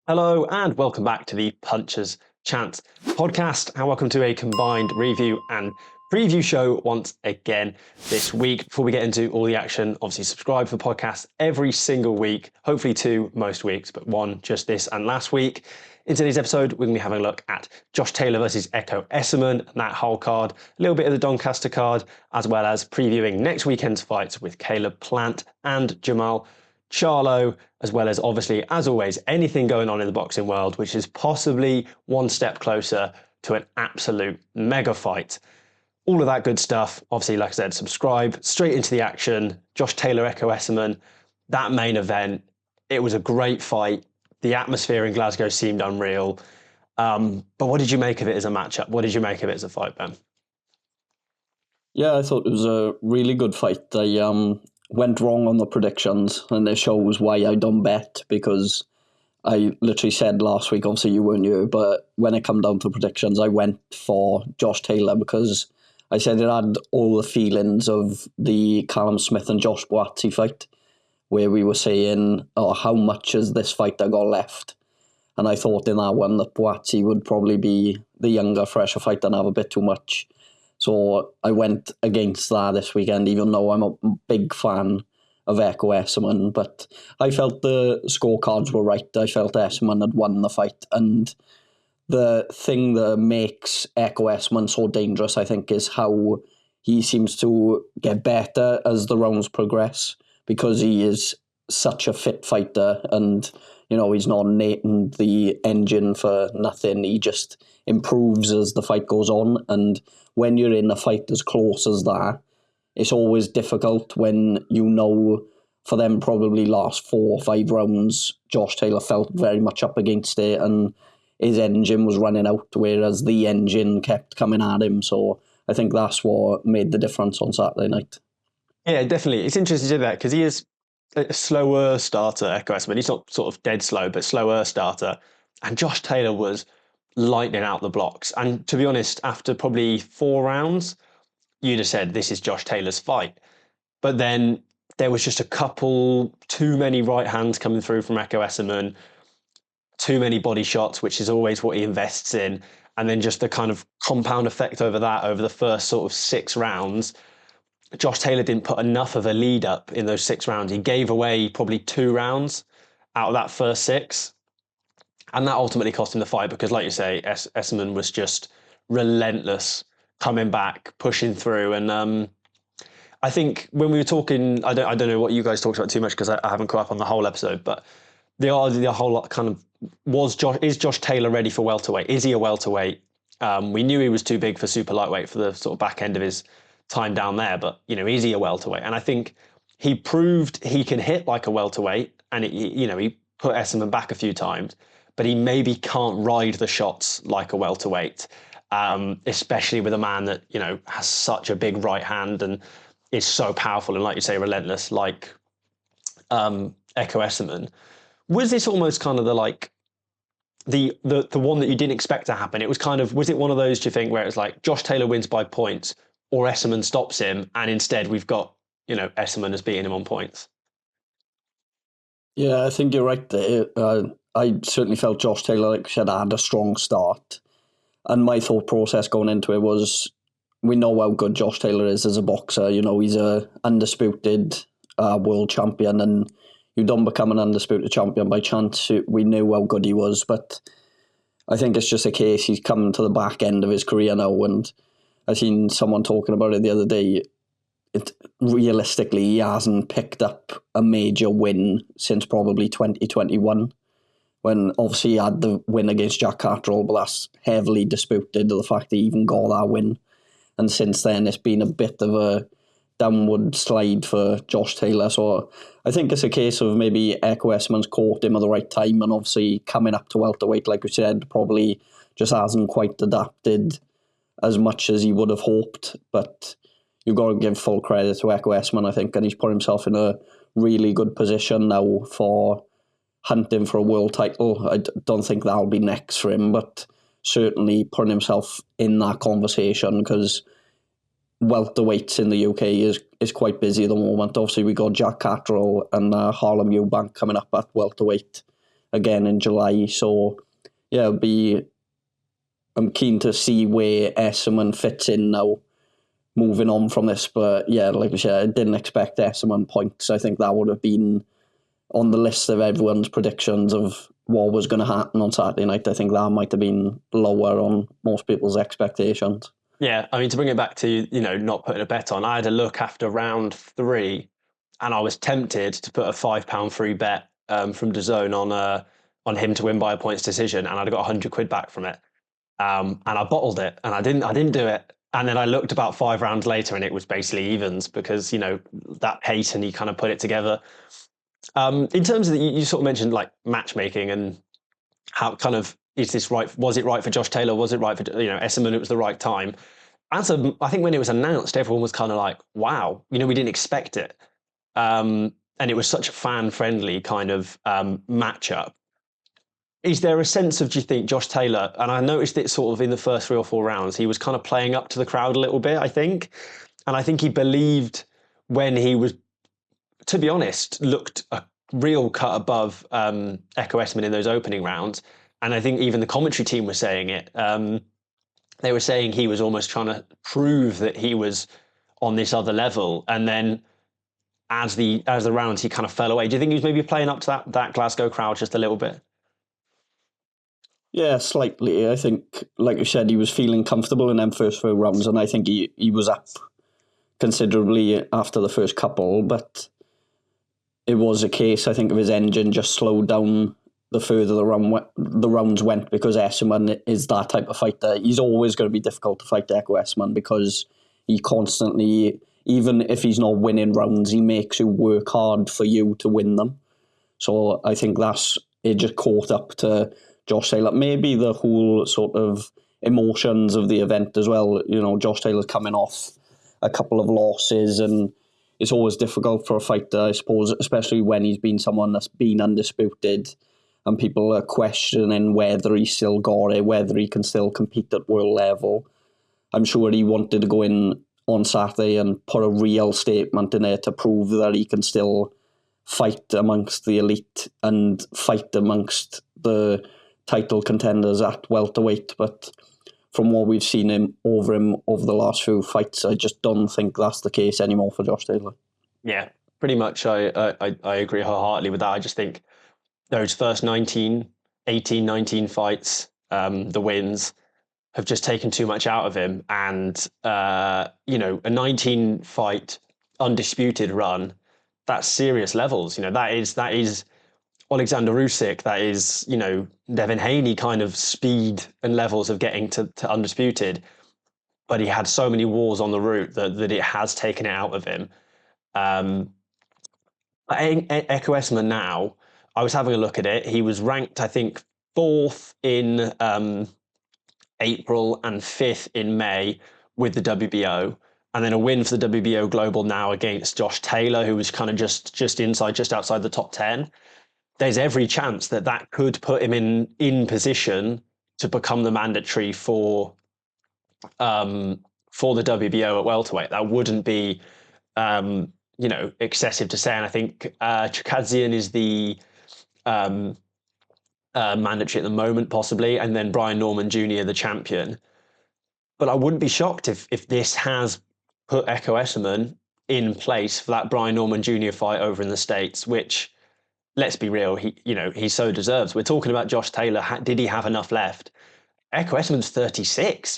Hello and welcome back to the Punchers Chance podcast, and welcome to a combined review and preview show once again this week. Before we get into all the action, obviously subscribe for podcasts every single week, hopefully two most weeks, but one just this and last week. In today's episode, we're going to be having a look at Josh Taylor versus Ekow Essuman and that whole card, a little bit of the Doncaster card, as well as previewing next weekend's fights with Caleb Plant and Jamal Charlo, as well as obviously, as always, anything going on in the boxing world, which is possibly one step closer to an absolute mega fight. All of that good stuff. Obviously, like I said, subscribe, straight into the action. Josh Taylor, Ekow Essuman, that main event, it was a great fight. The atmosphere in Glasgow seemed unreal. But what did you make of it as a matchup? What did you make of it as a fight, Ben? Yeah, I thought it was a really good fight. I went wrong on the predictions, and it shows why I don't bet, because I literally said last week, obviously you weren't here, but when it come down to predictions, I went for Josh Taylor because I said it had all the feelings of the Callum Smith and Josh Boatsy fight, where we were saying, oh, how much has this fighter got left? And I thought in that one that Boatsy would probably be the younger, fresher fighter and have a bit too much. So I went against that this weekend, even though I'm a big fan of Ekow Essuman. But I felt the scorecards were right. I felt Essuman had won the fight. And the thing that makes Ekow Essuman so dangerous, I think, is how he seems to get better as the rounds progress, because he is such a fit fighter, and he's not nating the engine for nothing. He just improves as the fight goes on, and when you're in a fight as close as that, it's always difficult when for them probably last 4 or 5 rounds, Josh Taylor felt very much up against it and his engine was running out, whereas the engine kept coming at him. So I think that's what made the difference on Saturday night. Yeah, definitely. It's interesting to do that because he is a slower starter, Ekow Essuman. He's not sort of dead slow, but slower starter. And Josh Taylor was lightning out the blocks. And to be honest, after probably 4 rounds, you'd have said this is Josh Taylor's fight. But then there was just a couple, too many right hands coming through from Ekow Essuman, too many body shots, which is always what he invests in. And then just the kind of compound effect over that, over the first sort of 6 rounds, Josh Taylor didn't put enough of a lead up in those 6 rounds. He gave away probably 2 rounds out of that first 6. And that ultimately cost him the fight because, like you say, Essuman was just relentless, coming back, pushing through. And I think when we were talking, I don't know what you guys talked about too much because I haven't caught up on the whole episode, but the whole lot kind of is Josh Taylor ready for welterweight? Is he a welterweight? We knew he was too big for super lightweight for the sort of back end of his time down there, but is he a welterweight? And I think he proved he can hit like a welterweight, and he put Essuman back a few times, but he maybe can't ride the shots like a welterweight, especially with a man that has such a big right hand and is so powerful and, like you say, relentless like Ekow Essuman. Was this almost kind of the one that you didn't expect to happen? It was kind of, was it one of those, do you think, where it's like Josh Taylor wins by points or Essuman stops him, and instead we've got, Essuman has beaten him on points? Yeah, I think you're right there. I certainly felt Josh Taylor, like I said, had a strong start. And my thought process going into it was, we know how good Josh Taylor is as a boxer. He's a undisputed world champion, and you don't become an undisputed champion by chance. We knew how good he was, but I think it's just a case he's coming to the back end of his career now, and I seen someone talking about it the other day. Realistically, he hasn't picked up a major win since probably 2021, when obviously he had the win against Jack Catterall, but that's heavily disputed, the fact that he even got that win. And since then, it's been a bit of a downward slide for Josh Taylor. So I think it's a case of maybe Ekow Essuman's caught him at the right time, and obviously coming up to welterweight, like we said, probably just hasn't quite adapted as much as he would have hoped. But you've got to give full credit to Ekow Essuman, I think, and he's put himself in a really good position now for hunting for a world title. I don't think that'll be next for him, but certainly putting himself in that conversation, because welterweights in the UK is quite busy at the moment. Obviously, we got Jack Catterall and Harlem Eubank coming up at welterweight, again in July. So yeah, I'm keen to see where Essuman fits in now, moving on from this. But yeah, like I said, I didn't expect Essuman points. I think that would have been on the list of everyone's predictions of what was going to happen on Saturday night. I think that might have been lower on most people's expectations. Yeah, I mean, to bring it back to, not putting a bet on, I had a look after round 3 and I was tempted to put a £5 free bet from DAZN on him to win by a points decision, and I'd got 100 quid back from it. And I bottled it, and I didn't do it. And then I looked about 5 rounds later, and it was basically evens because that pace, and he kind of put it together. In terms of you sort of mentioned like matchmaking and how kind of is this right? Was it right for Josh Taylor? Was it right for Essuman? It was the right time. I think when it was announced, everyone was kind of like, "Wow, we didn't expect it," and it was such a fan-friendly kind of matchup. Is there a sense of, do you think, Josh Taylor, and I noticed it sort of in the first 3 or 4 rounds, he was kind of playing up to the crowd a little bit, I think. And I think he believed when he was, to be honest, looked a real cut above Ekow Essuman in those opening rounds. And I think even the commentary team was saying it. They were saying he was almost trying to prove that he was on this other level. And then as the rounds, he kind of fell away. Do you think he was maybe playing up to that Glasgow crowd just a little bit? Yeah, slightly. I think, like you said, he was feeling comfortable in them first few rounds, and I think he was up considerably after the first couple, but it was a case, I think, of his engine just slowed down the further the rounds went, because Essuman is that type of fighter. He's always going to be difficult to fight Ekow Essuman because he constantly, even if he's not winning rounds, he makes you work hard for you to win them. So I think it just caught up to Josh Taylor. Maybe the whole sort of emotions of the event as well. Josh Taylor's coming off a couple of losses, and it's always difficult for a fighter, I suppose, especially when he's been someone that's been undisputed and people are questioning whether he's still got it, whether he can still compete at world level. I'm sure he wanted to go in on Saturday and put a real statement in there to prove that he can still fight amongst the elite and fight amongst the title contenders at welterweight. But from what we've seen him over the last few fights, I just don't think that's the case anymore for Josh Taylor. Yeah, pretty much. I agree wholeheartedly with that. I just think those first 18, 19 fights, the wins, have just taken too much out of him. And, a 19 fight undisputed run, that's serious levels. That is Alexander Usyk, that is, Devin Haney kind of speed and levels of getting to undisputed. But he had so many wars on the route that it has taken it out of him. Ekow Essuman now, I was having a look at it. He was ranked, I think, 4th in April and 5th in May with the WBO. And then a win for the WBO Global now against Josh Taylor, who was kind of just outside the top 10. There's every chance that could put him in position to become the mandatory for the WBO at welterweight. That wouldn't be excessive to say. And I think Chikadzian is the mandatory at the moment, possibly, and then Brian Norman Jr., the champion. But I wouldn't be shocked if this has put Ekow Essuman in place for that Brian Norman Jr. fight over in the States, which, let's be real, he so deserves. We're talking about Josh Taylor. Did he have enough left? Ekow Essuman's 36.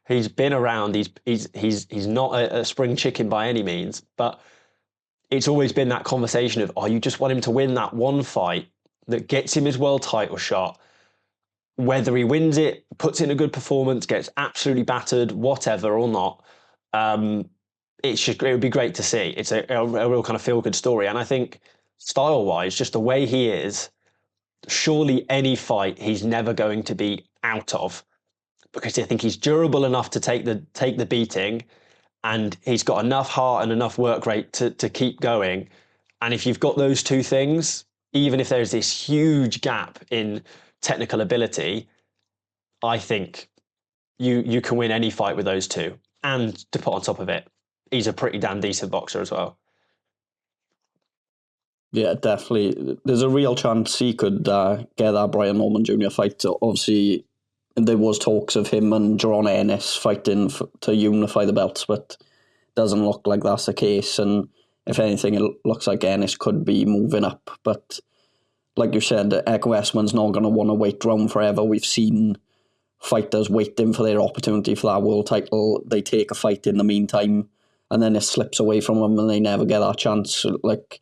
He's been around. He's not a spring chicken by any means, but it's always been that conversation of, you just want him to win that one fight that gets him his world title shot. Whether he wins it, puts in a good performance, gets absolutely battered, whatever or not, it would be great to see. It's a real kind of feel-good story. And I think style-wise, just the way he is, surely any fight he's never going to be out of, because I think he's durable enough to take the beating, and he's got enough heart and enough work rate to keep going. And if you've got those two things, even if there's this huge gap in technical ability, I think you can win any fight with those two. And to put on top of it, he's a pretty damn decent boxer as well. Yeah, definitely. There's a real chance he could get that Brian Norman Jr. fight. So obviously, there was talks of him and Jerron Ennis fighting to unify the belts, but doesn't look like that's the case. And if anything, it looks like Ennis could be moving up. But like you said, Ekow Essuman's not going to want to wait around forever. We've seen fighters waiting for their opportunity for that world title. They take a fight in the meantime, and then it slips away from them, and they never get that chance. Like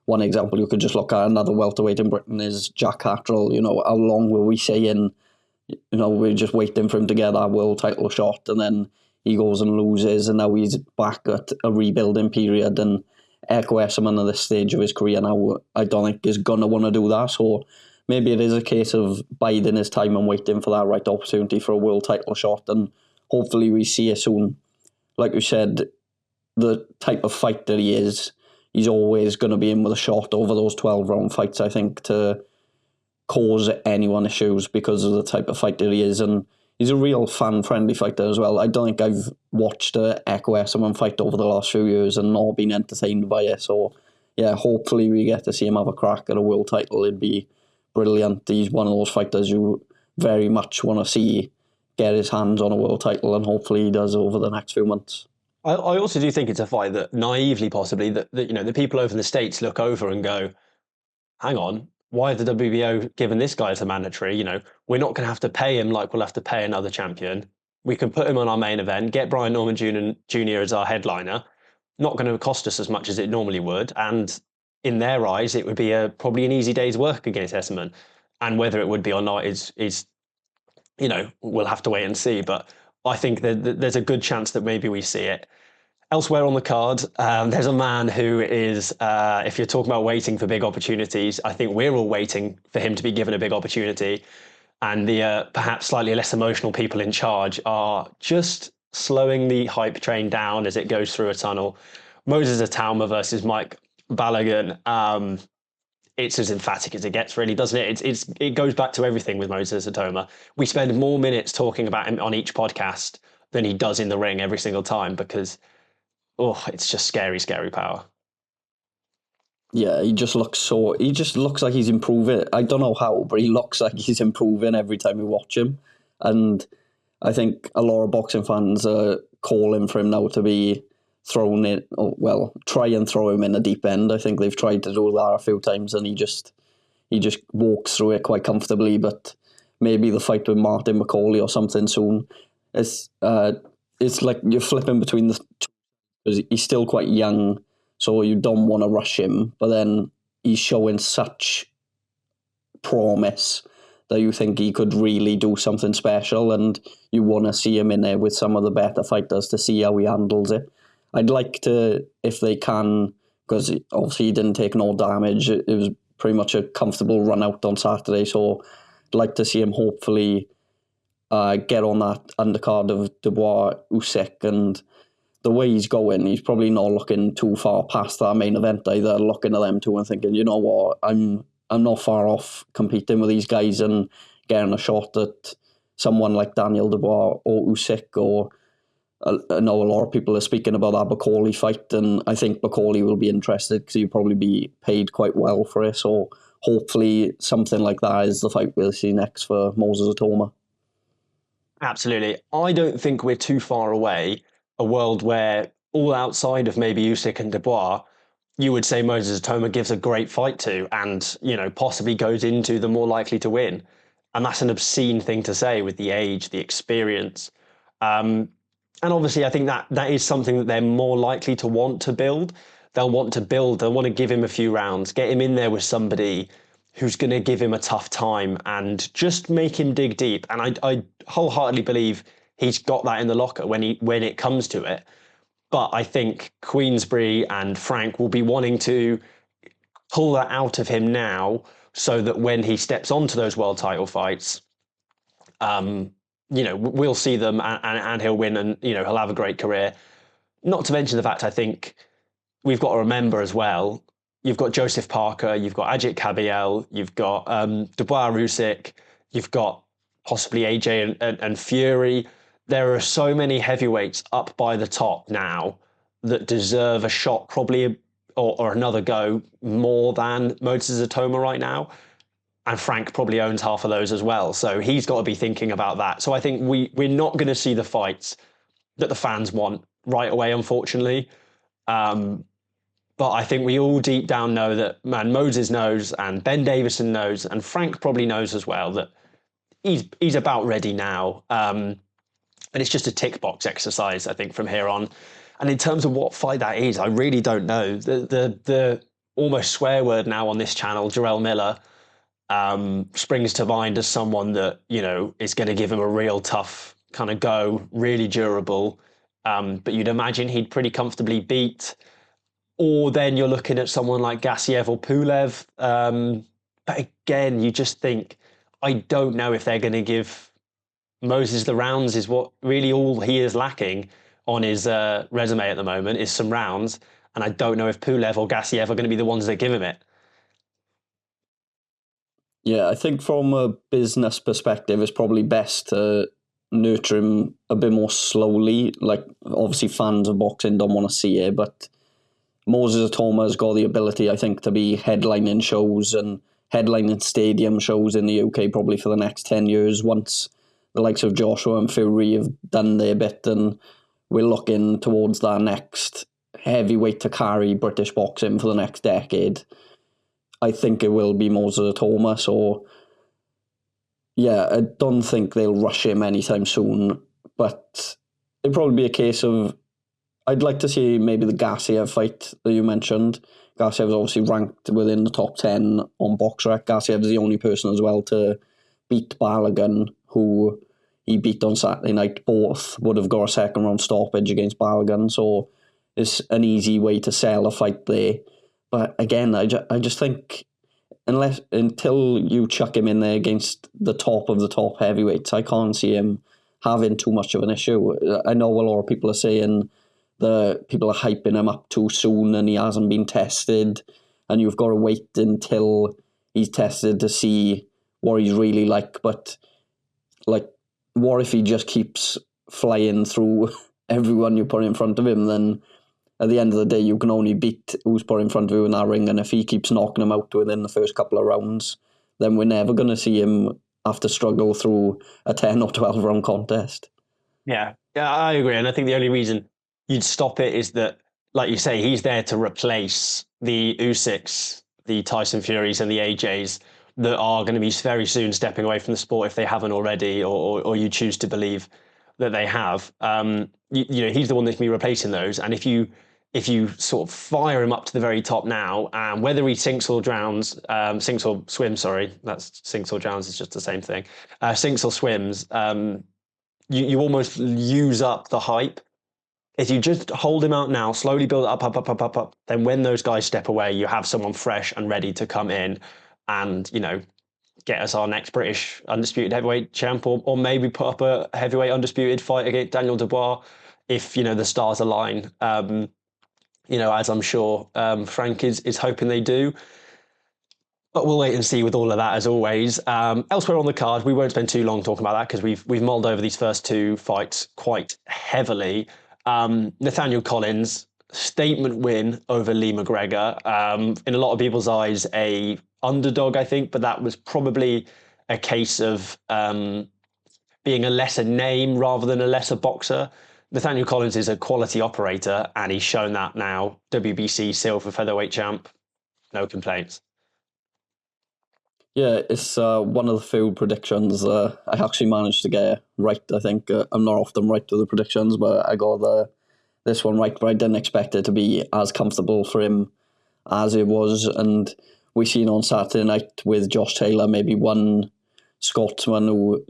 one example, you could just look at another welterweight in Britain is Jack Catterall. You know, how long were we saying? You know, we're just waiting for him to get that world title shot, and then he goes and loses, and now he's back at a rebuilding period. And Ekow Essuman at this stage of his career now, I don't think is gonna want to do that. So maybe it is a case of biding his time and waiting for that right opportunity for a world title shot, and hopefully we see it soon. Like you said, the type of fighter he is, he's always going to be in with a shot over those 12-round fights, I think, to cause anyone issues because of the type of fighter he is. And he's a real fan-friendly fighter as well. I don't think I've watched a Ekow Essuman fight over the last few years and not been entertained by it. So, yeah, hopefully we get to see him have a crack at a world title. It'd be brilliant. He's one of those fighters you very much want to see get his hands on a world title, and hopefully he does over the next few months. I also do think it's a fight that naively, possibly, that you know, the people over in the States look over and go, hang on, why have the WBO given this guy as a mandatory? You know, we're not going to have to pay him like we'll have to pay another champion. We can put him on our main event, get Brian Norman Jr. as our headliner. Not going to cost us as much as it normally would. And in their eyes, it would be probably an easy day's work against Essuman. And whether it would be or not is you know, we'll have to wait and see. But I think that there's a good chance that maybe we see it. Elsewhere on the card, there's a man who is, if you're talking about waiting for big opportunities, I think we're all waiting for him to be given a big opportunity. And the perhaps slightly less emotional people in charge are just slowing the hype train down as it goes through a tunnel. Moses Itauma versus Mike Balogun. It's as emphatic as it gets, really, doesn't it? It goes back to everything with Moses Itauma. We spend more minutes talking about him on each podcast than he does in the ring every single time because, oh, it's just scary, scary power. Yeah, he just looks like he's improving. I don't know how, but he looks like he's improving every time we watch him. And I think a lot of boxing fans are calling for him now to be thrown in, try and throw him in the deep end. I think they've tried to do that a few times, and he just walks through it quite comfortably. But maybe the fight with Martin McCauley or something soon. It's like you're flipping between the two because he's still quite young, so you don't want to rush him. But then he's showing such promise that you think he could really do something special, and you want to see him in there with some of the better fighters to see how he handles it. I'd like to, if they can, because obviously he didn't take no damage. It was pretty much a comfortable run out on Saturday, so I'd like to see him hopefully get on that undercard of Dubois Usyk. And the way he's going, he's probably not looking too far past that main event either, looking at them two and thinking, you know what, I'm not far off competing with these guys and getting a shot at someone like Daniel Dubois or Usyk. Or I know a lot of people are speaking about that McCauley fight, and I think McCauley will be interested because he'll probably be paid quite well for it. So hopefully something like that is the fight we'll see next for Moses Itauma. Absolutely. I don't think we're too far away, a world where all outside of maybe Usyk and Dubois, you would say Moses Itauma gives a great fight to and, you know, possibly goes into the more likely to win. And that's an obscene thing to say with the age, the experience. And obviously, I think that is something that they're more likely to want to build. They'll want to give him a few rounds, get him in there with somebody who's going to give him a tough time and just make him dig deep. And I wholeheartedly believe he's got that in the locker when it comes to it. But I think Queensberry and Frank will be wanting to pull that out of him now so that when he steps onto those world title fights, you know, we'll see them and he'll win and, you know, he'll have a great career. Not to mention the fact, I think we've got to remember as well, you've got Joseph Parker, you've got Ajit Kabiel, you've got Dubois Usyk, you've got possibly AJ and Fury. There are so many heavyweights up by the top now that deserve a shot probably or another go more than Moses Itauma right now. And Frank probably owns half of those as well. So he's got to be thinking about that. So I think we're not going to see the fights that the fans want right away, unfortunately. But I think we all deep down know that, man, Moses knows, and Ben Davison knows, and Frank probably knows as well, that he's about ready now. And it's just a tick box exercise, I think, from here on. And in terms of what fight that is, I really don't know. The almost swear word now on this channel, Jarrell Miller, springs to mind as someone that, is going to give him a real tough kind of go, really durable. But you'd imagine he'd pretty comfortably beat. Or then you're looking at someone like Gassiev or Pulev. But again, you just think, I don't know if they're going to give Moses the rounds. Is what really all he is lacking on his resume at the moment is some rounds. And I don't know if Pulev or Gassiev are going to be the ones that give him it. Yeah, I think from a business perspective, it's probably best to nurture him a bit more slowly. Like, obviously, fans of boxing don't want to see it, but Moses Itauma has got the ability, I think, to be headlining shows and headlining stadium shows in the UK probably for the next 10 years once the likes of Joshua and Fury have done their bit, and we're looking towards that next heavyweight to carry British boxing for the next decade. I think it will be Moses Itauma, so yeah, I don't think they'll rush him anytime soon, but it'll probably be a case of, I'd like to see maybe the Gassiev fight that you mentioned. Gassiev's obviously ranked within the top 10 on BoxRec. Gassiev's the only person as well to beat Balogun, who he beat on Saturday night. Both would have got a second round stoppage against Balogun, so it's an easy way to sell a fight there. But again, I just think until you chuck him in there against the top of the top heavyweights, I can't see him having too much of an issue. I know a lot of people are saying the people are hyping him up too soon and he hasn't been tested, and you've got to wait until he's tested to see what he's really like. But like, what if he just keeps flying through everyone you put in front of him? Then at the end of the day, you can only beat who's put in front of you in that ring, and if he keeps knocking him out within the first couple of rounds, then we're never going to see him have to struggle through a 10 or 12 round contest. Yeah, I agree. And I think the only reason you'd stop it is that, like you say, he's there to replace the Usyks, the Tyson Furies and the AJs that are going to be very soon stepping away from the sport if they haven't already, or you choose to believe that they have. He's the one that can be replacing those. And if you sort of fire him up to the very top now, and whether he sinks or drowns, sinks or swims, sorry, that's sinks or drowns is just the same thing. Sinks or swims, you almost use up the hype. If you just hold him out now, slowly build it up, then when those guys step away, you have someone fresh and ready to come in and, get us our next British undisputed heavyweight champ, or maybe put up a heavyweight undisputed fight against Daniel Dubois if, the stars align. As I'm sure Frank is hoping they do. But we'll wait and see with all of that, as always. Elsewhere on the card, we won't spend too long talking about that because we've mulled over these first two fights quite heavily. Nathaniel Collins, statement win over Lee McGregor. In a lot of people's eyes, a underdog, I think, but that was probably a case of being a lesser name rather than a lesser boxer. Nathaniel Collins is a quality operator, and he's shown that now. WBC silver featherweight champ, no complaints. Yeah, it's one of the few predictions I actually managed to get right. I think I'm not often right with the predictions, but I got this one right. But I didn't expect it to be as comfortable for him as it was. And we seen on Saturday night with Josh Taylor, maybe one Scotsman who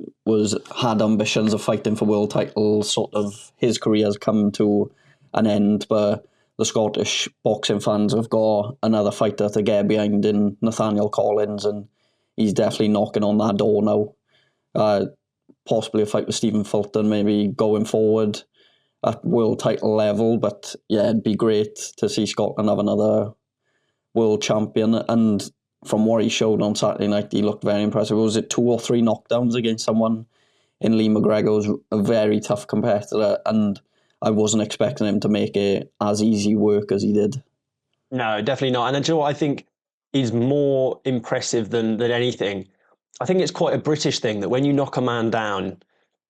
had ambitions of fighting for world titles. Sort of his career has come to an end, but the Scottish boxing fans have got another fighter to get behind in Nathaniel Collins, and he's definitely knocking on that door now. Possibly a fight with Stephen Fulton, maybe going forward at world title level. But yeah, it'd be great to see Scotland have another world champion. And from what he showed on Saturday night, he looked very impressive. Was it 2 or 3 knockdowns against someone in Lee McGregor? Was a very tough competitor, and I wasn't expecting him to make it as easy work as he did. No, definitely not. And then, do you know what I think is more impressive than anything? I think it's quite a British thing that when you knock a man down,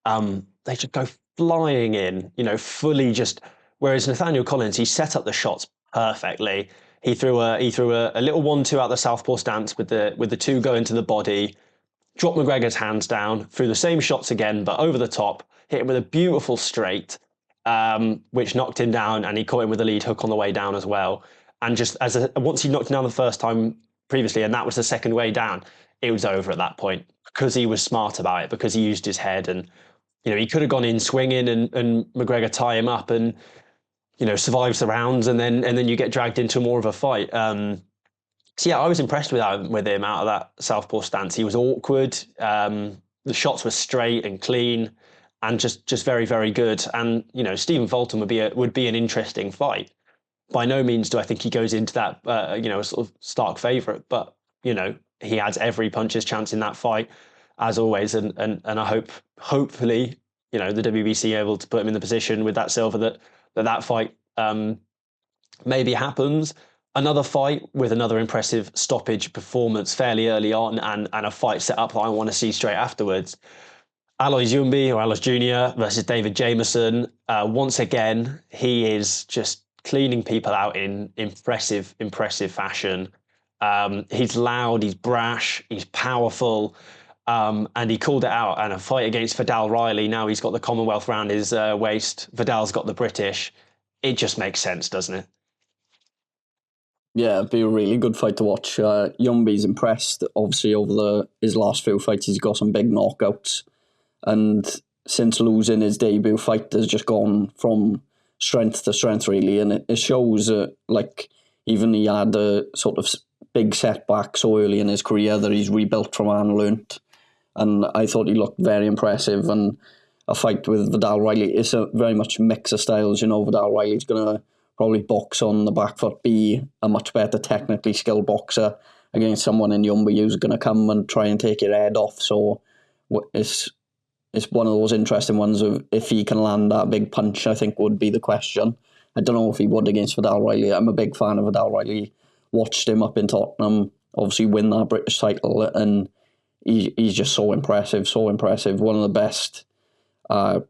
they just go flying in, fully just. Whereas Nathaniel Collins, he set up the shots perfectly. He threw a little 1-2 out the southpaw stance with the two going to the body, dropped McGregor's hands down, threw the same shots again, but over the top, hit him with a beautiful straight, which knocked him down, and he caught him with a lead hook on the way down as well. And just once he knocked him down the first time previously, and that was the second way down, it was over at that point because he was smart about it, because he used his head, and he could have gone in swinging and McGregor tie him up and survives the rounds, and then you get dragged into more of a fight. So yeah, I was impressed with him out of that southpaw stance. He was awkward. The shots were straight and clean, and just very, very good. And Stephen Fulton would be an interesting fight. By no means do I think he goes into that sort of stark favourite, but he has every puncher's chance in that fight, as always. And I hopefully the WBC able to put him in the position with that silver that fight maybe happens. Another fight with another impressive stoppage performance fairly early on, and a fight set up that I want to see straight afterwards. Aloys Youmbi, or Aloys Jr. versus David Jameson. Once again, he is just cleaning people out in impressive fashion. He's loud, he's brash, he's powerful, and he called it out. And a fight against Viddal Riley, now he's got the Commonwealth round his waist, Vidal's got the British. It just makes sense, doesn't it? Yeah, it'd be a really good fight to watch. Youmbi's impressed. Obviously, over his last few fights, he's got some big knockouts. And since losing his debut fight, has just gone from strength to strength, really. And it shows, even he had a sort of big setback so early in his career that he's rebuilt from and learnt. And I thought he looked very impressive. And a fight with Viddal Riley, it's a very much mix of styles. Viddal Riley's going to probably box on the back foot, be a much better technically skilled boxer against someone in Youmbi who's going to come and try and take your head off. So it's one of those interesting ones of if he can land that big punch, I think would be the question. I don't know if he would against Viddal Riley. I'm a big fan of Viddal Riley. Watched him up in Tottenham, obviously win that British title, and he's just so impressive. One of the best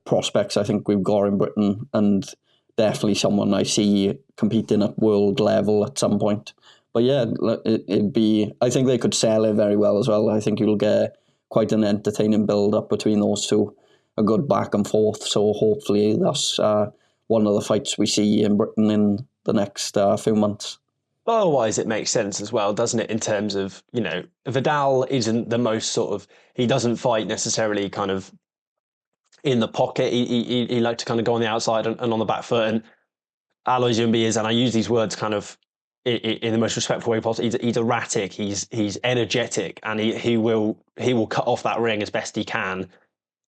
prospects I think we've got in Britain, and definitely someone I see competing at world level at some point. But yeah, it'd be. I think they could sell it very well as well. I think you'll get quite an entertaining build up between those two, a good back and forth. So hopefully that's one of the fights we see in Britain in the next few months. Otherwise, it makes sense as well, doesn't it? In terms of, Viddal isn't the most sort of, he doesn't fight necessarily kind of in the pocket. He likes to kind of go on the outside and on the back foot. And Aloys Youmbi is, and I use these words kind of in the most respectful way possible. He's erratic. He's energetic, and he will cut off that ring as best he can,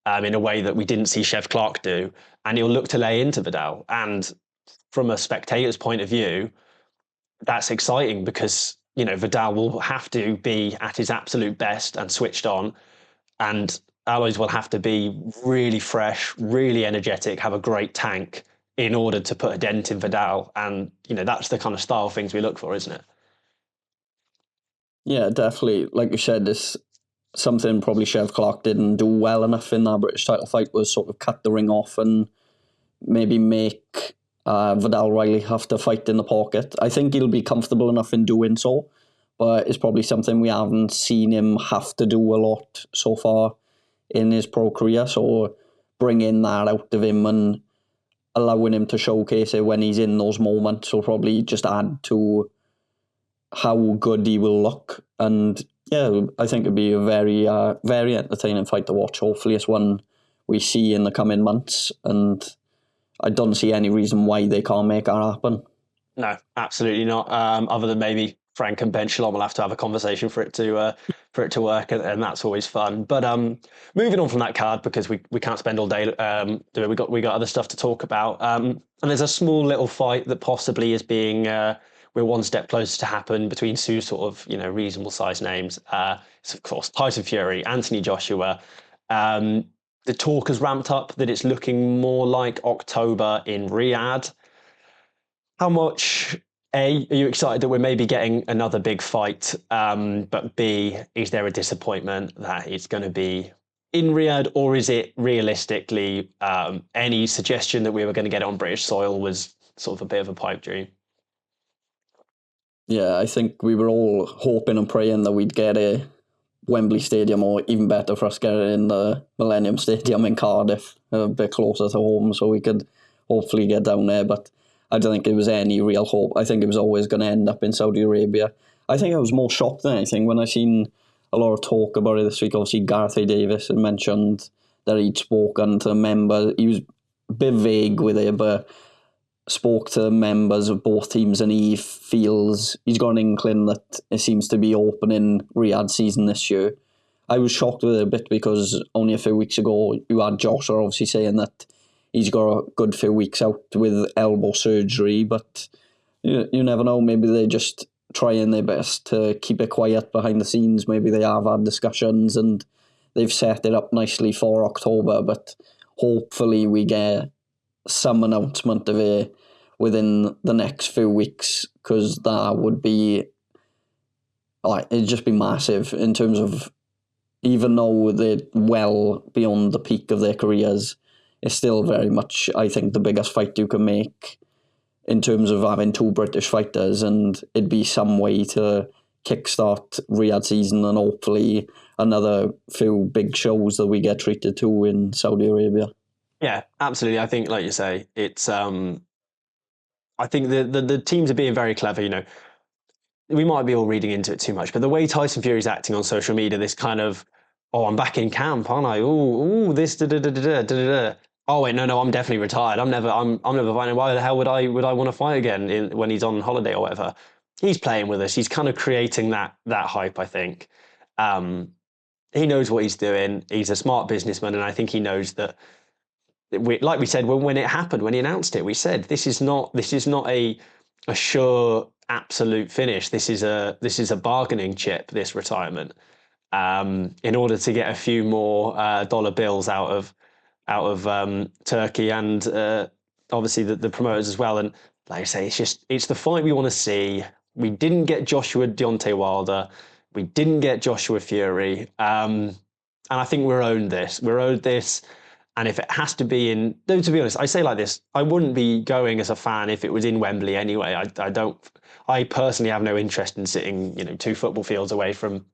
in a way that we didn't see Chev Clark do, and he'll look to lay into Viddal. And from a spectator's point of view, that's exciting because Viddal will have to be at his absolute best and switched on, and Aloys will have to be really fresh, really energetic, have a great tank in order to put a dent in Viddal. And that's the kind of style things we look for, isn't it? Yeah, definitely. Like you said, this something probably Chev Clark didn't do well enough in that British title fight was sort of cut the ring off and maybe make Viddal Riley have to fight in the pocket. I think he'll be comfortable enough in doing so, but it's probably something we haven't seen him have to do a lot so far in his pro career. So bringing that out of him and allowing him to showcase it when he's in those moments will probably just add to how good he will look. And yeah, I think it'd be a very, very entertaining fight to watch. Hopefully it's one we see in the coming months, and I don't see any reason why they can't make that happen. No, absolutely not. Other than maybe Frank and Ben Shalom will have to have a conversation for it to work, and that's always fun. But moving on from that card, because we can't spend all day. We got other stuff to talk about. And there's a small little fight that possibly is being. We're one step closer to happen between two sort of reasonable sized names. It's of course Tyson Fury, Anthony Joshua. The talk has ramped up that it's looking more like October in Riyadh. How much A, are you excited that we're maybe getting another big fight? But B, is there a disappointment that it's going to be in Riyadh, or is it realistically any suggestion that we were going to get it on British soil was sort of a bit of a pipe dream? Yeah, I think we were all hoping and praying that we'd get a Wembley Stadium, or even better for us, get it in the Millennium Stadium in Cardiff, a bit closer to home, so we could hopefully get down there. But I don't think it was any real hope. I think it was always going to end up in Saudi Arabia. I think I was more shocked than anything when I seen a lot of talk about it this week. Obviously, Gareth A. Davis had mentioned that he'd spoken to members. He was a bit vague with it, but spoke to members of both teams, and he feels he's got an inkling that it seems to be opening Riyadh season this year. I was shocked with it a bit because only a few weeks ago you had Joshua obviously saying that he's got a good few weeks out with elbow surgery, but you never know. Maybe they're just trying their best to keep it quiet behind the scenes. Maybe they have had discussions and they've set it up nicely for October, but hopefully we get some announcement of it within the next few weeks, because that would be, it'd just be massive in terms of, even though they're well beyond the peak of their careers, it's still very much, I think, the biggest fight you can make in terms of having two British fighters, and it'd be some way to kickstart Riyadh season and hopefully another few big shows that we get treated to in Saudi Arabia. Yeah, absolutely. I think, like you say, it's. I think the teams are being very clever. You know, we might be all reading into it too much, but the way Tyson Fury's acting on social media, this kind of, oh, I'm back in camp, aren't I? Oh, this da da da da da da. Oh wait, no, I'm definitely retired. I'm never fighting. Why the hell would I want to fight again when he's on holiday or whatever? He's playing with us. He's kind of creating that hype. I think. He knows what he's doing. He's a smart businessman, and I think he knows that. Like we said when it happened, when he announced it, we said this is not a sure absolute finish. This is a bargaining chip. This retirement, in order to get a few more dollar bills out of Turkey and obviously the promoters as well. And like I say, it's the fight we want to see. We didn't get Joshua Deontay Wilder. We didn't get Joshua Fury. And I think we're owed this. We're owed this. And if it has to be in, though, to be honest, I say like this, I wouldn't be going as a fan if it was in Wembley anyway. I personally have no interest in sitting, 2 football fields away from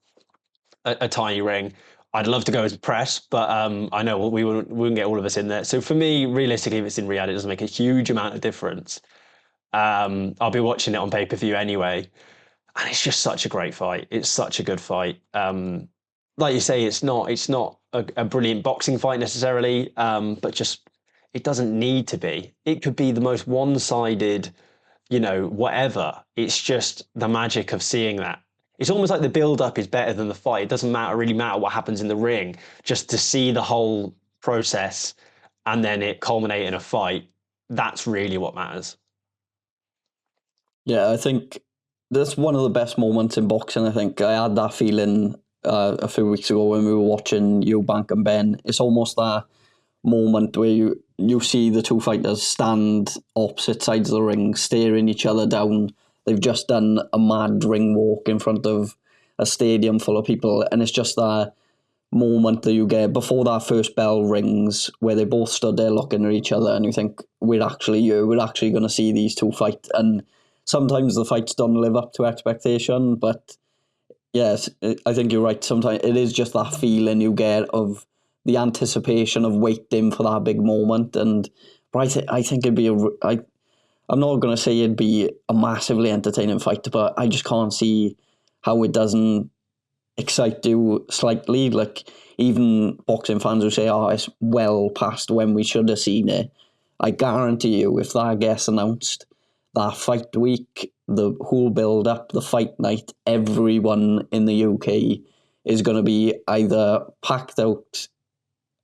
a tiny ring. I'd love to go as press, but I know we wouldn't get all of us in there. So for me, realistically, if it's in Riyadh, it doesn't make a huge amount of difference. I'll be watching it on pay-per-view anyway. And it's just such a great fight. It's such a good fight. Like you say, it's not a brilliant boxing fight necessarily, but just it doesn't need to be. It could be the most one-sided, whatever. It's just the magic of seeing that. It's almost like the build-up is better than the fight. It doesn't really matter what happens in the ring, just to see the whole process and then it culminate in a fight. That's really what matters. Yeah, I think that's one of the best moments in boxing. I think I had that feeling a few weeks ago when we were watching Eubank and Ben. It's almost that moment where you see the two fighters stand opposite sides of the ring, staring each other down. They've just done a mad ring walk in front of a stadium full of people, and it's just that moment that you get before that first bell rings where they both stood there looking at each other, and you think, we're actually here, we're actually going to see these two fight. And sometimes the fights don't live up to expectation, but yes, I think you're right. Sometimes it is just that feeling you get of the anticipation of waiting for that big moment. And but I think it'd be I'm not going to say it'd be a massively entertaining fight, but I just can't see how it doesn't excite you slightly. Like, even boxing fans who say, oh, it's well past when we should have seen it, I guarantee you, if that gets announced, that fight week, the whole build up, the fight night, everyone in the UK is going to be either packed out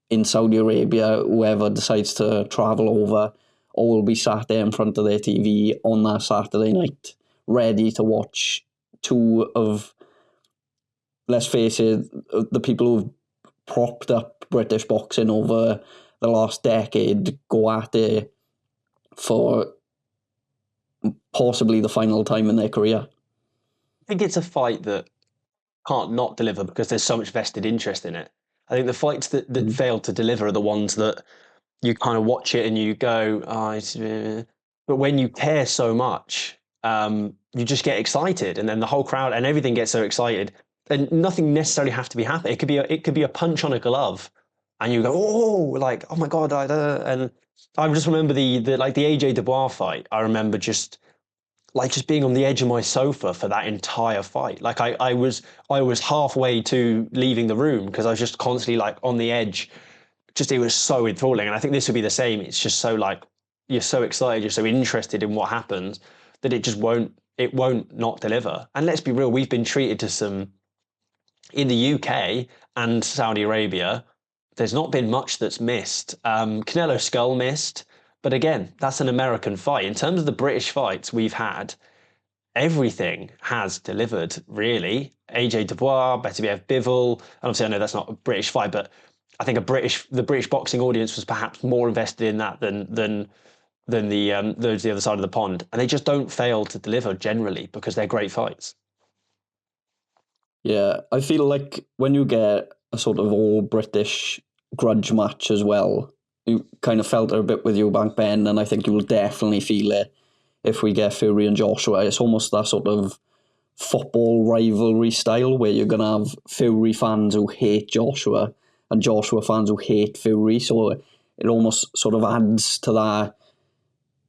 in Saudi Arabia, whoever decides to travel over, or will be sat there in front of their TV on that Saturday night, ready to watch two of, let's face it, the people who've propped up British boxing over the last decade go at it for possibly the final time in their career. I think it's a fight that can't not deliver because there's so much vested interest in it. I think the fights that fail to deliver are the ones that you kind of watch it and you go, but when you care so much, you just get excited, and then the whole crowd and everything gets so excited, and nothing necessarily have to be happening. It could be a punch on a glove, and you go, oh, like, oh my god, and I just remember the AJ Dubois fight. I remember just being on the edge of my sofa for that entire fight. Like I was halfway to leaving the room because I was just constantly like on the edge. Just it was so enthralling, and I think this would be the same. It's just so like you're so excited, you're so interested in what happens that it won't not deliver. And let's be real, we've been treated to some in the UK and Saudi Arabia. There's not been much that's missed. Canelo Skull missed, but again, that's an American fight. In terms of the British fights we've had, everything has delivered, really. AJ Dubois, Beterbiev Bivol. Obviously, I know that's not a British fight, but I think the British boxing audience was perhaps more invested in that than those the other side of the pond, and they just don't fail to deliver generally because they're great fights. Yeah, I feel like when you get a sort of all British grudge match as well, you kind of felt it a bit with Eubank Ben, and I think you will definitely feel it if we get Fury and Joshua. It's almost that sort of football rivalry style where you're going to have Fury fans who hate Joshua and Joshua fans who hate Fury. So it almost sort of adds to that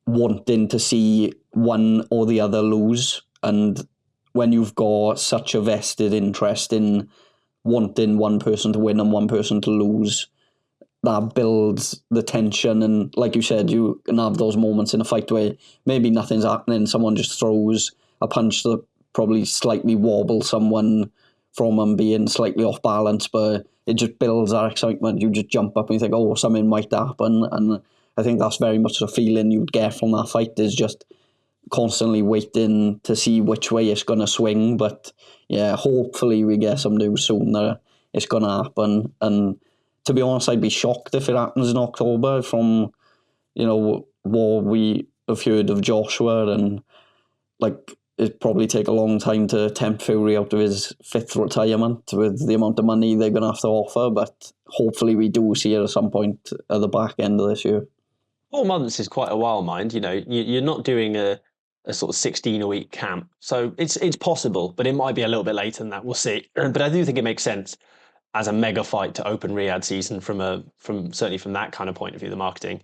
wanting to see one or the other lose. And when you've got such a vested interest in wanting one person to win and one person to lose, that builds the tension. And like you said, you can have those moments in a fight where maybe nothing's happening, someone just throws a punch that probably slightly wobbles someone from them being slightly off balance, but it just builds that excitement. You just jump up and you think, oh, something might happen. And I think that's very much the feeling you'd get from that fight, is just constantly waiting to see which way it's going to swing. But yeah, hopefully we get some news soon that it's going to happen. And to be honest, I'd be shocked if it happens in October from, what we have heard of Joshua. And like, it'd probably take a long time to tempt Fury out of his 5th retirement with the amount of money they're going to have to offer. But hopefully we do see it at some point at the back end of this year. 4 months is quite a while, mind. You're not doing a sort of 16-a-week camp, so it's possible, but it might be a little bit later than that. We'll see. But I do think it makes sense as a mega fight to open Riyadh season from certainly from that kind of point of view, the marketing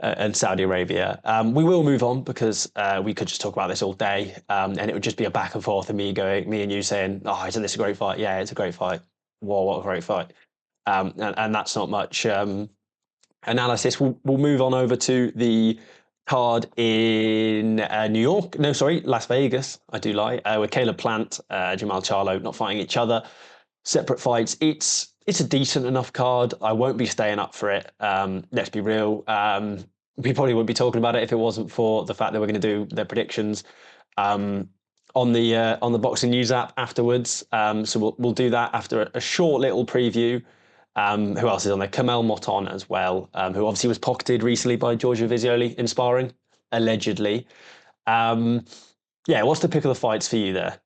and Saudi Arabia. We will move on because we could just talk about this all day, and it would just be a back and forth of me and you saying, "Oh, isn't this a great fight? Yeah, it's a great fight. Whoa, what a great fight!" And that's not much analysis. We'll move on over to the card in New York. No, sorry, Las Vegas. I do lie. With Caleb Plant, Jamal Charlo not fighting each other. Separate fights. It's a decent enough card. I won't be staying up for it. Let's be real. We probably wouldn't be talking about it if it wasn't for the fact that we're going to do their predictions on the Boxing News app afterwards. So we'll do that after a short little preview. Who else is on there? Kamel Moton as well, who obviously was pocketed recently by Giorgio Vizioli in sparring, allegedly. What's the pick of the fights for you there?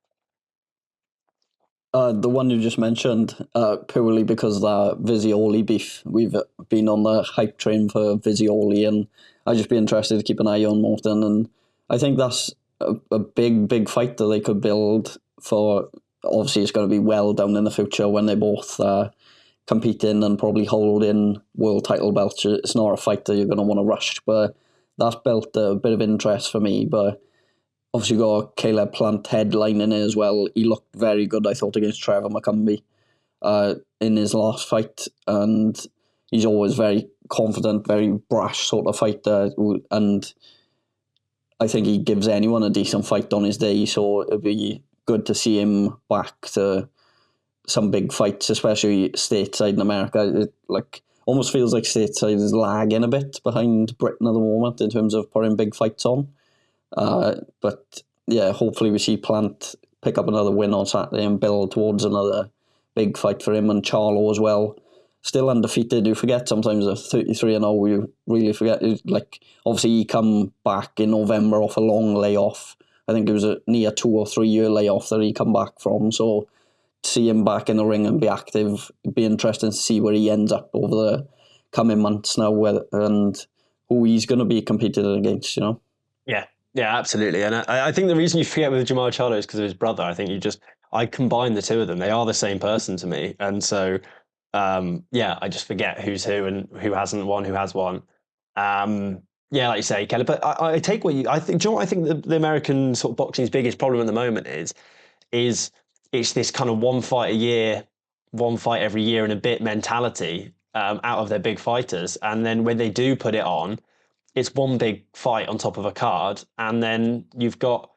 The one you just mentioned, purely because of the Vizioli beef. We've been on the hype train for Vizioli, and I'd just be interested to keep an eye on Moton. And I think that's a big fight that they could build for. Obviously, it's going to be well down in the future when they both competing and probably holding world title belts. It's not a fight that you're going to want to rush, but that's built a bit of interest for me. But obviously got Caleb Plant headlining it as well. He looked very good, I thought, against Trevor McCumbee in his last fight, and he's always very confident, very brash sort of fighter, and I think he gives anyone a decent fight on his day, so it'd be good to see him back to some big fights, especially stateside in America. It almost feels like stateside is lagging a bit behind Britain at the moment in terms of putting big fights on. But yeah, hopefully we see Plant pick up another win on Saturday and build towards another big fight for him, and Charlo as well. still undefeated. You forget sometimes at 33-0, you really forget. Like, obviously, he come back in November off a long layoff. I think it was a near 2 or 3 year layoff that he come back from. So, to see him back in the ring and be active, it'd be interesting to see where he ends up over the coming months now, and who he's going to be competing against, you know? Yeah, absolutely. And I think the reason you forget with Jamal Charlo is because of his brother. I think I combine the two of them. They are the same person to me. And so, I just forget who's who and who hasn't won, who has won. Yeah, like you say, Kelly, but I take what I think, do you know what I think the American sort of boxing's biggest problem at the moment is it's this kind of one fight a year, one fight every year and a bit mentality out of their big fighters. And then when they do put it on, it's one big fight on top of a card, and then you've got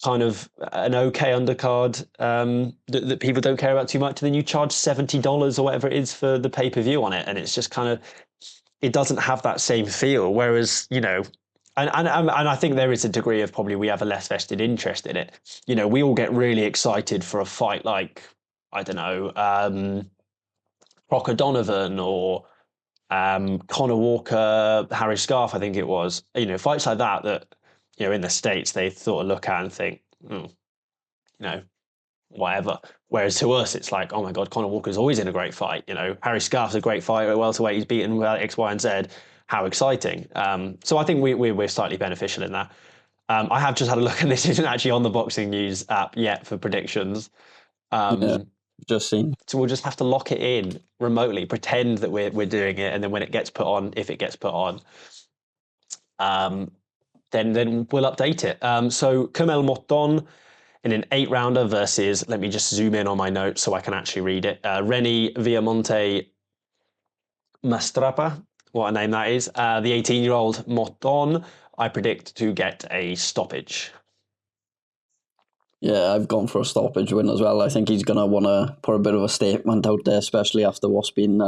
kind of an okay undercard that people don't care about too much. And then you charge $70 or whatever it is for the pay-per-view on it, and it's just kind of, it doesn't have that same feel. Whereas, you know, and I think there is a degree of probably we have a less vested interest in it. You know, we all get really excited for a fight like, I don't know, Crocker Donovan or Conor Walker, Harry Scarf, I think it was. You know, fights like that, you know, in the States, they sort of look at and think, you know, whatever. Whereas to us, it's like, oh my God, Conor Walker's always in a great fight. You know, Harry Scarf's a great fighter at welterweight. He's beaten X, Y, and Z. How exciting. So I think we're slightly beneficial in that. I have just had a look, and this isn't actually on the Boxing News app yet for predictions. Yeah, just seen. So we'll just have to lock it in remotely, pretend that we're doing it, and then when it gets put on, if it gets put on, then we'll update it. So Kamel Moton in an 8-rounder versus, let me just zoom in on my notes so I can actually read it. Renny Villamonte Mastrapa, what a name that is. The 18-year-old Moton, I predict to get a stoppage. Yeah, I've gone for a stoppage win as well. I think he's going to want to put a bit of a statement out there, especially after what's been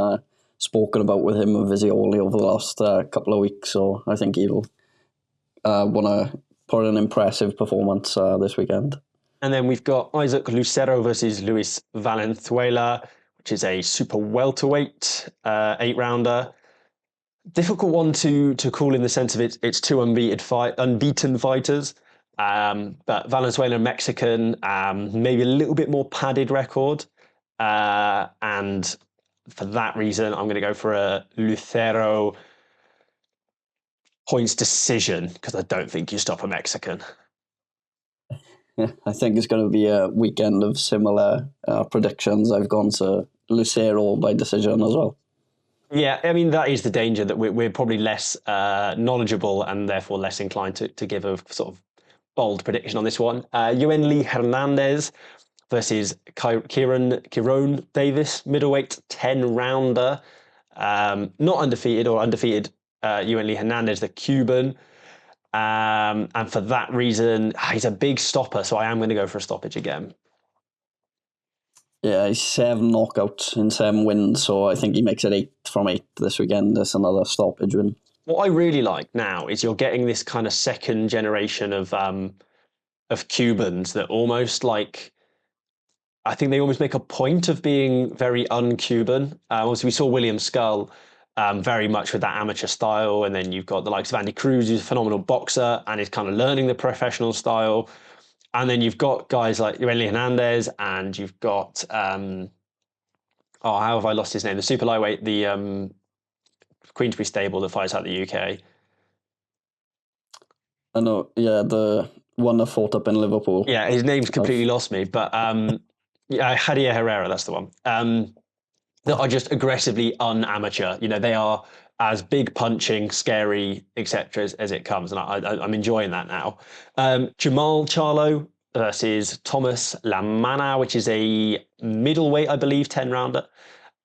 spoken about with him and Visioli over the last couple of weeks. So I think he'll want to put an impressive performance this weekend. And then we've got Isaac Lucero versus Luis Valenzuela, which is a super welterweight 8-rounder. Difficult one to call in the sense of it's two unbeaten fighters. But Valenzuela, Mexican, maybe a little bit more padded record. And for that reason, I'm going to go for a Lucero points decision, because I don't think you stop a Mexican. Yeah, I think it's going to be a weekend of similar predictions. I've gone to Lucero by decision as well. Yeah, I mean, that is the danger, that we're probably less knowledgeable and therefore less inclined to give a sort of bold prediction on this one. Youmbi Hernandez versus Kieran Davis, middleweight 10-rounder. Not undefeated, or undefeated Youmbi Hernandez, the Cuban. And for that reason, he's a big stopper, so I am going to go for a stoppage again. Yeah, he's 7 knockouts and 7 wins, so I think he makes it 8 from 8 this weekend. That's another stoppage win. What I really like now is you're getting this kind of second generation of Cubans that almost like, I think they almost make a point of being very un-Cuban. Obviously, we saw William Skull very much with that amateur style, and then you've got the likes of Andy Cruz, who's a phenomenal boxer and is kind of learning the professional style. And then you've got guys like Youmbi Hernandez, and you've got how have I lost his name? The super lightweight, the Queensbury stable that fights out the UK. I know, yeah, the one that fought up in Liverpool. Yeah, his name's completely lost me, but Javier Herrera, that's the one. That are just aggressively un-amateur. You know, they are as big punching, scary, etc. as it comes, and I'm enjoying that now. Jamal Charlo versus Thomas Lamana, which is a middleweight, I believe, 10-rounder.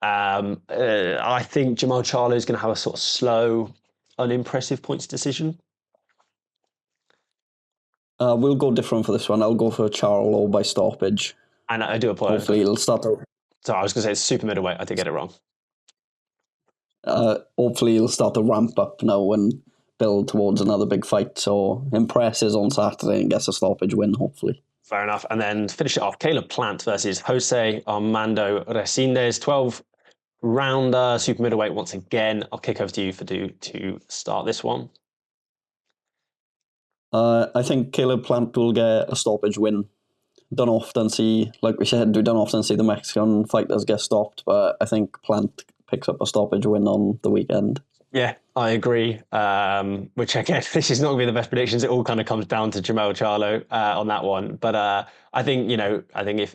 I think Jamal Charlo is going to have a sort of slow, unimpressive points decision. We'll go different for this one. I'll go for Charlo by stoppage. And I do apologize. Hopefully he'll start out. So I was going to say it's super middleweight. I did get it wrong. Hopefully he'll start to ramp up now and build towards another big fight. So impresses on Saturday and gets a stoppage win, hopefully. Fair enough. And then to finish it off, Caleb Plant versus Jose Armando Resines, 12 rounder, super middleweight once again. I'll kick over to you to start this one. I think Caleb Plant will get a stoppage win. Don't often see, like we said, we don't often see the Mexican fighters get stopped, but I think Plant picks up a stoppage win on the weekend. Yeah, I agree. Which again, this is not going to be the best predictions. It all kind of comes down to Jamel Charlo on that one. But I think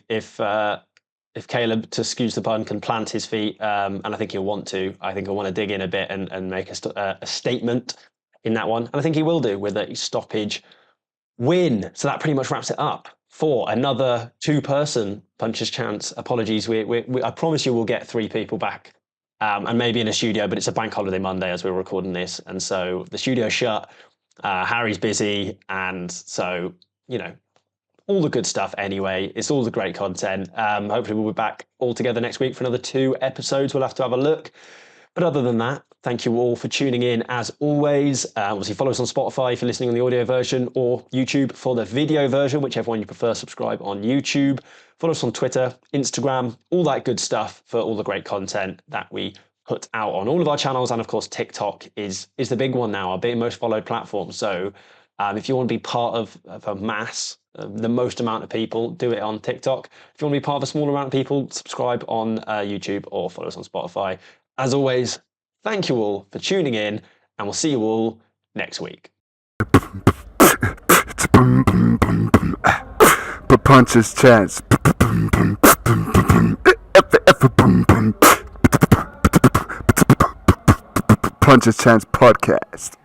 if Caleb, to excuse the pun, can plant his feet, and I think he'll want to. I think he'll want to dig in a bit and make a statement in that one, and I think he will do with a stoppage win. So that pretty much wraps it up for another two-person puncher's chance. Apologies, I promise you we'll get three people back. And maybe in a studio, but it's a bank holiday Monday as we're recording this. And so the studio's shut, Harry's busy, and so, all the good stuff anyway. It's all the great content. Hopefully we'll be back all together next week for another 2 episodes. We'll have to have a look. But other than that, thank you all for tuning in as always. Obviously follow us on Spotify if you're listening on the audio version, or YouTube for the video version, whichever one you prefer. Subscribe on YouTube. Follow us on Twitter, Instagram, all that good stuff for all the great content that we put out on all of our channels. And of course, TikTok is the big one now, our most followed platform. So if you want to be part of a mass, the most amount of people, do it on TikTok. If you want to be part of a smaller amount of people, subscribe on YouTube or follow us on Spotify. As always, thank you all for tuning in, and we'll see you all next week. Puncher's Chance. Puncher's Chance podcast.